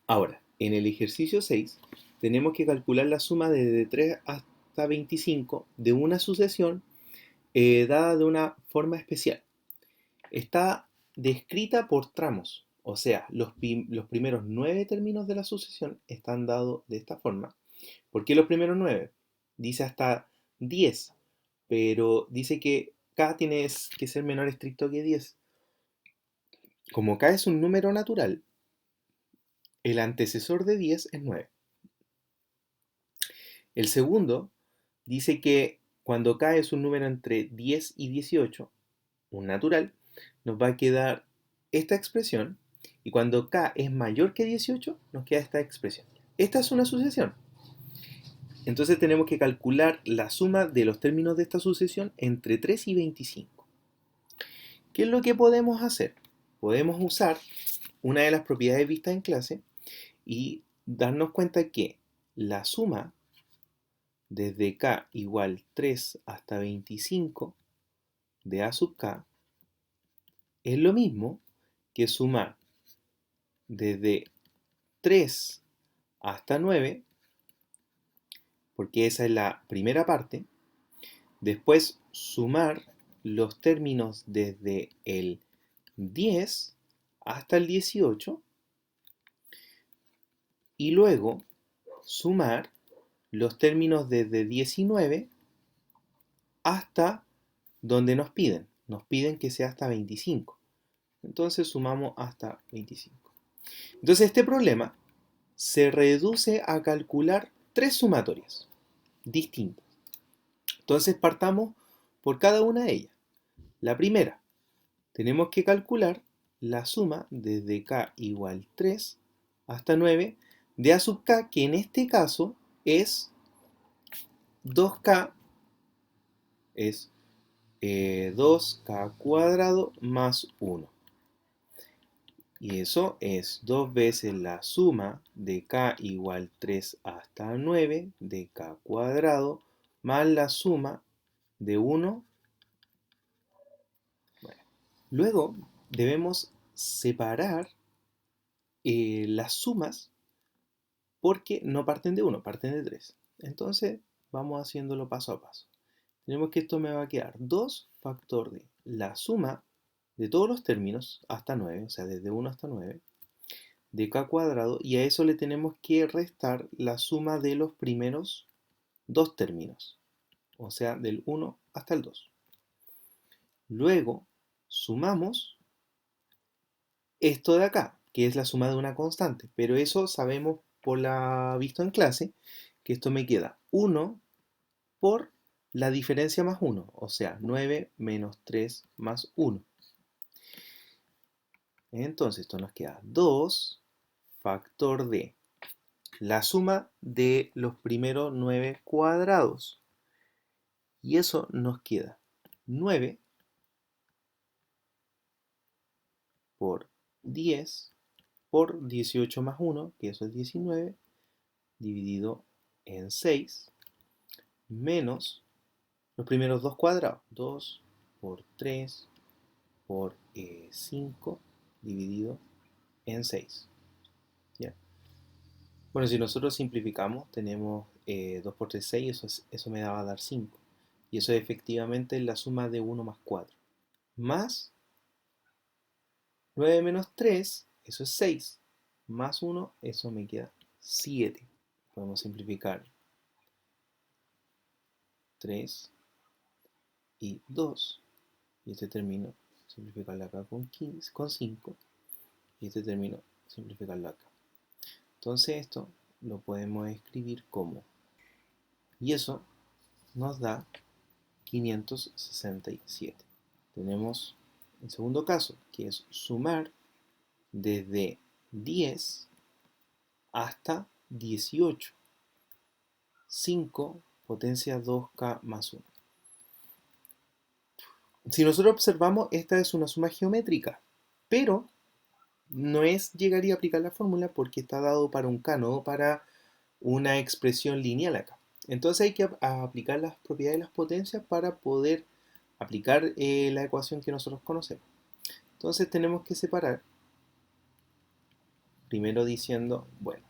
Ahora, en el ejercicio 6 tenemos que calcular la suma desde 3 hasta 25 de una sucesión dada de una forma especial. Está descrita por tramos, o sea, los primeros 9 términos de la sucesión están dados de esta forma. ¿Por qué los primeros 9? Dice hasta 10, pero dice que k tiene que ser menor estricto que 10. Como k es un número natural, el antecesor de 10 es 9. El segundo dice que cuando k es un número entre 10 y 18, un natural, nos va a quedar esta expresión, y cuando k es mayor que 18, nos queda esta expresión. Esta es una sucesión. Entonces tenemos que calcular la suma de los términos de esta sucesión entre 3 y 25. ¿Qué es lo que podemos hacer? Podemos usar una de las propiedades vistas en clase y darnos cuenta que la suma desde k igual 3 hasta 25 de a sub k es lo mismo que sumar desde 3 hasta 9, porque esa es la primera parte, después sumar los términos desde el 10 hasta el 18 y luego sumar los términos desde 19 hasta donde nos piden. Nos piden que sea hasta 25. Entonces sumamos hasta 25. Entonces este problema se reduce a calcular tres sumatorias distintas. Entonces partamos por cada una de ellas. La primera, tenemos que calcular la suma desde k igual 3 hasta 9 de a sub k, que en este caso es 2k, es 2k cuadrado más 1. Y eso es 2 veces la suma de k igual 3 hasta 9 de k cuadrado más la suma de 1. Bueno, luego debemos separar las sumas porque no parten de 1, parten de 3. Entonces vamos haciéndolo paso a paso. Tenemos que esto me va a quedar 2 factor de la suma de todos los términos hasta 9, o sea, desde 1 hasta 9, de k cuadrado, y a eso le tenemos que restar la suma de los primeros dos términos, o sea, del 1 hasta el 2. Luego sumamos esto de acá, que es la suma de una constante, pero eso sabemos por la visto en clase, que esto me queda 1 por la diferencia más 1, o sea, 9 menos 3 más 1. Entonces esto nos queda 2 factor de la suma de los primeros 9 cuadrados. Y eso nos queda 9 por 10 por 18 más 1, que eso es 19, dividido en 6, menos los primeros 2 cuadrados. 2 por 3 por 5, dividido en 6. ¿Ya? Bueno, si nosotros simplificamos, tenemos 2 por 3, 6, eso me va a dar 5. Y eso es efectivamente la suma de 1 más 4. Más 9 menos 3, eso es 6. Más 1, eso me queda 7. Podemos simplificar 3 y 2. Y este término, simplificarlo acá con 15, con 5. Y este término, simplificarlo acá. Entonces esto lo podemos escribir como, y eso nos da 567. Tenemos el segundo caso, que es sumar desde 10 hasta 18. 5 potencia 2k más 1. Si nosotros observamos, esta es una suma geométrica, pero no es llegar y aplicar la fórmula porque está dado para un k, no para una expresión lineal acá. Entonces hay que aplicar las propiedades de las potencias para poder aplicar la ecuación que nosotros conocemos. Entonces tenemos que separar primero diciendo, bueno,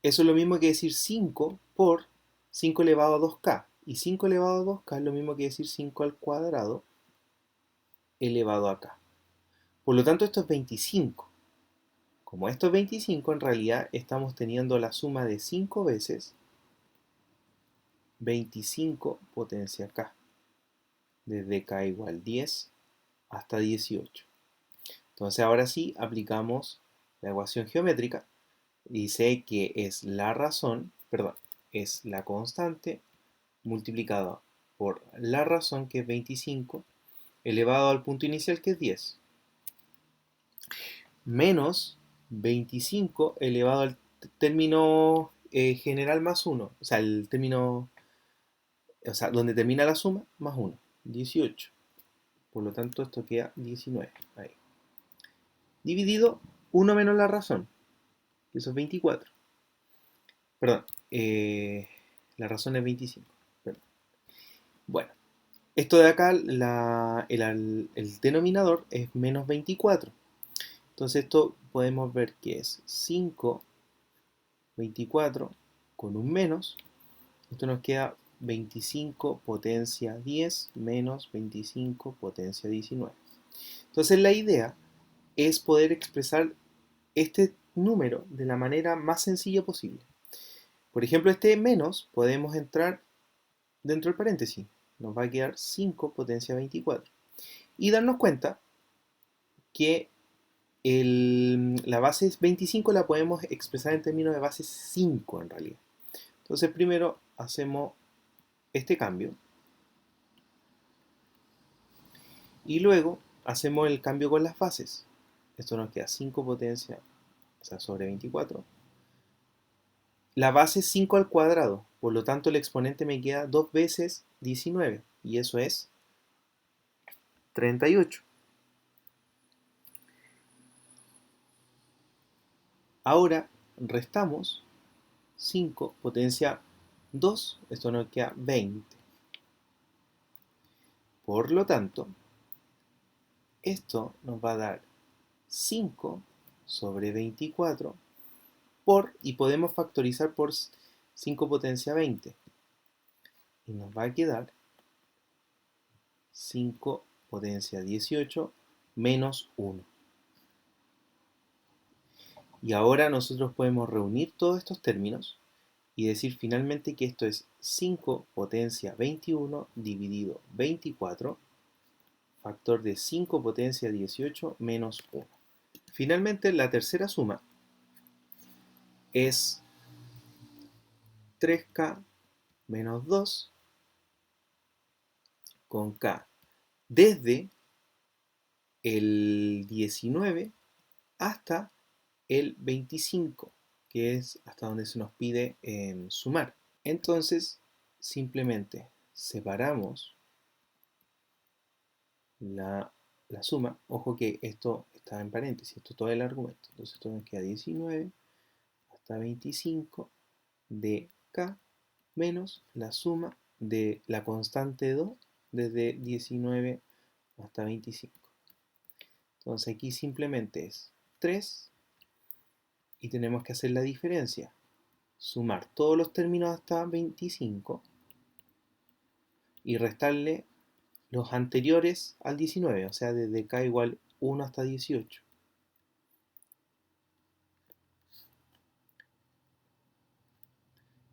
eso es lo mismo que decir 5 por 5 elevado a 2k. Y 5 elevado a 2k es lo mismo que decir 5 al cuadrado elevado a k. Por lo tanto, esto es 25. Como esto es 25, en realidad estamos teniendo la suma de 5 veces 25 potencia k, desde k igual 10 hasta 18. Entonces ahora sí aplicamos la ecuación geométrica. Dice que es la razón, perdón, es la constante multiplicada por la razón, que es 25, elevado al punto inicial, que es 10, menos 25 elevado al término general más 1, o sea, el término, o sea, donde termina la suma, más 1, 18. Por lo tanto, esto queda 19. Ahí. Dividido 1 menos la razón, que eso es 24. Perdón, la razón es 25. Perdón. Bueno, esto de acá, el denominador es menos 24. Entonces esto podemos ver que es 5, 24 con un menos. Esto nos queda 25 potencia 10 menos 25 potencia 19. Entonces la idea es poder expresar este número de la manera más sencilla posible. Por ejemplo, este menos podemos entrar dentro del paréntesis. Nos va a quedar 5 potencia 24. Y darnos cuenta que la base 25 la podemos expresar en términos de base 5 en realidad. Entonces primero hacemos este cambio y luego hacemos el cambio con las bases. Esto nos queda 5 potencia, o sea, sobre 24. La base es 5 al cuadrado, por lo tanto el exponente me queda 2 veces 19 y eso es 38. Ahora restamos 5 potencia 2, esto nos queda 20. Por lo tanto, esto nos va a dar 5 sobre 24 y podemos factorizar por 5 potencia 20. Y nos va a quedar 5 potencia 18 menos 1. Y ahora nosotros podemos reunir todos estos términos y decir finalmente que esto es 5 potencia 21 dividido 24, factor de 5 potencia 18 menos 1. Finalmente, la tercera suma es 3k menos 2 con k desde el 19 hasta el 25, que es hasta donde se nos pide sumar. Entonces, simplemente separamos la suma. Ojo que esto está en paréntesis, esto es todo el argumento. Entonces esto nos queda 19 hasta 25 de k menos la suma de la constante 2 desde 19 hasta 25. Entonces aquí simplemente es 3 y tenemos que hacer la diferencia. Sumar todos los términos hasta 25 y restarle los anteriores al 19, o sea, desde k igual 1 hasta 18.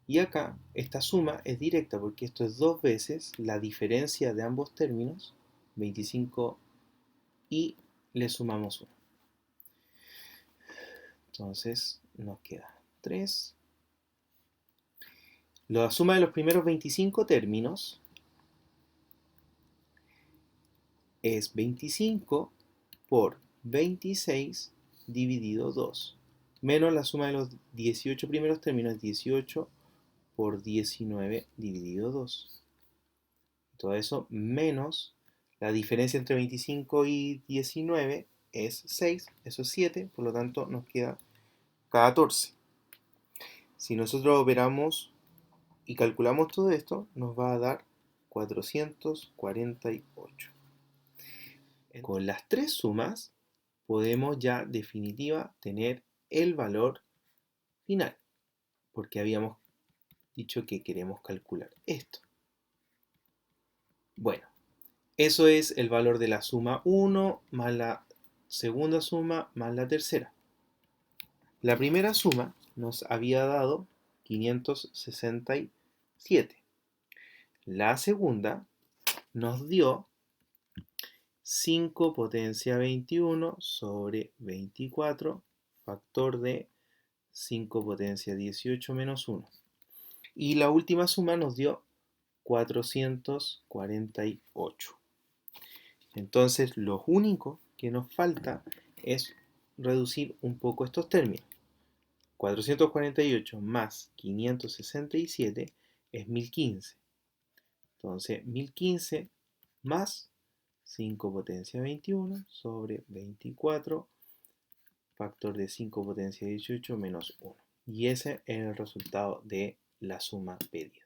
Y acá esta suma es directa porque esto es 2 veces la diferencia de ambos términos, 25, y le sumamos 1. Entonces nos queda 3. La suma de los primeros 25 términos es 25 por 26 dividido 2, menos la suma de los 18 primeros términos, 18 por 19 dividido 2. Todo eso menos la diferencia entre 25 y 19 es 6, eso es 7, por lo tanto nos queda 14. Si nosotros operamos y calculamos todo esto, nos va a dar 448. Con las tres sumas podemos ya definitiva tener el valor final, porque habíamos dicho que queremos calcular esto. Bueno, eso es el valor de la suma 1 más la segunda suma más la tercera. La primera suma nos había dado 567. La segunda nos dio 5 potencia 21 sobre 24, factor de 5 potencia 18 menos 1. Y la última suma nos dio 448. Entonces, lo único que nos falta es reducir un poco estos términos. 448 más 567 es 1015. Entonces, 1015 más 5 potencia 21 sobre 24, factor de 5 potencia 18 menos 1. Y ese es el resultado de la suma pedida.